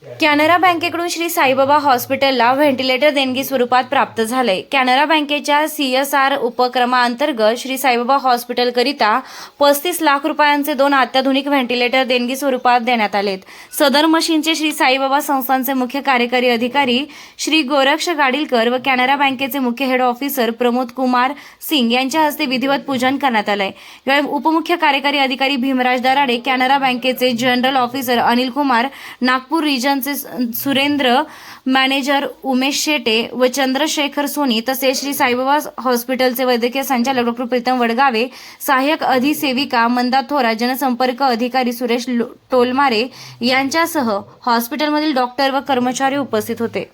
कॅनरा बँकेकडून श्री साईबाबा हॉस्पिटलला व्हेंटिलेटर देणगी स्वरूपात प्राप्त झाले. कॅनरा बँकेच्या CSR उपक्रमाअंतर्गत श्री साईबाबा हॉस्पिटलकरिता 35 लाख रुपयांचे 2 अत्याधुनिक व्हेंटिलेटर देणगी स्वरूपात देण्यात आलेत. सदर मशीनचे श्री साईबाबा संस्थानचे मुख्य कार्यकारी अधिकारी श्री गोरक्ष गाडीलकर व कॅनरा बँकेचे मुख्य हेड ऑफिसर प्रमोद कुमार सिंग यांच्या हस्ते विधिवत पूजन करण्यात आले. यावेळी उपमुख्य कार्यकारी अधिकारी भीमराज दराडे, कॅनरा बँकेचे जनरल ऑफिसर अनिल कुमार, नागपूर रिजनचे सुरेंद्र मॅनेजर उमेश शेटे व चंद्रशेखर सोनी तसेच श्री साईबाबा हॉस्पिटलचे वैद्यकीय संचालक डॉक्टर प्रीतम वडगावे, सहाय्यक अधिसेविका मंदा थोरा, जनसंपर्क अधिकारी सुरेश टोलमारे यांच्यासह हॉस्पिटलमधील डॉक्टर व कर्मचारी उपस्थित होते.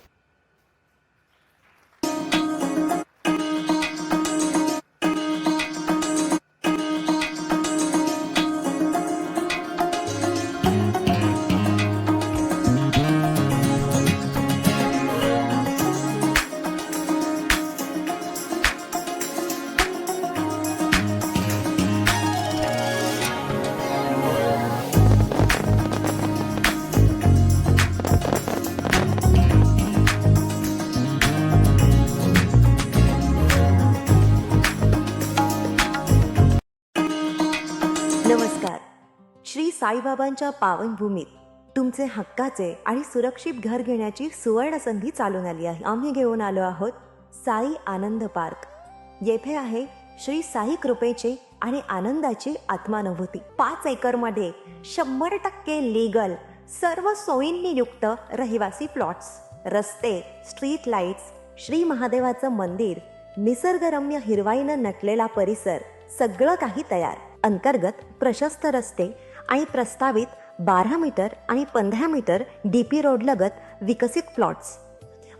नमस्कार. श्री साईबाबांच्या पावनभूमीत तुमचे हक्काचे आणि सुरक्षित घर घेण्याची सुवर्ण संधी चालून आली आहे. आम्ही घेऊन आलो आहोत साई आनंद पार्क. येथे आहे श्री साई कृपेचे आणि आनंदाची आत्मानुभूती. 5 एकरमध्ये 100% लीगल, सर्व सोयींनी युक्त रहिवासी प्लॉट्स, रस्ते, स्ट्रीट लाईट्स, श्री महादेवाचं मंदिर, निसर्गरम्य हिरवाईनं नटलेला परिसर, सगळं काही तयार. अंतर्गत प्रशस्त रस्ते आणि प्रस्तावित 12 मीटर आणि 15 मीटर DP रोड लगत विकसित प्लॉट्स.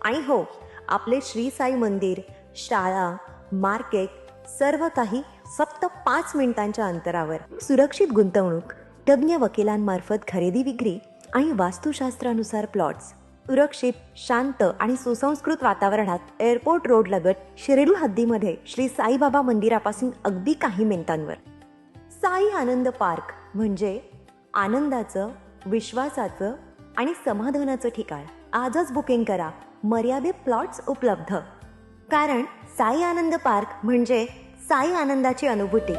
आणि हो, आपले श्री साई मंदिर, शाळा, मार्केट सर्व काही फक्त 5 मिनिटांच्या अंतरावर. सुरक्षित गुंतवणूक, तज्ज्ञ वकिलांमार्फत खरेदी विक्री आणि वास्तुशास्त्रानुसार प्लॉट्स. सुरक्षित, शांत आणि सुसंस्कृत वातावरणात एअरपोर्ट रोड लगत शिर्डी हद्दीमध्ये श्री साईबाबा मंदिरापासून अगदी काही मिनिटांवर. साई आनंद पार्क म्हणजे आनंदाचं, विश्वासाचं आणि समाधानाचं ठिकाण. आजच बुकिंग करा. मर्यादित प्लॉट्स उपलब्ध. कारण साई आनंद पार्क म्हणजे साई आनंदाची अनुभूती.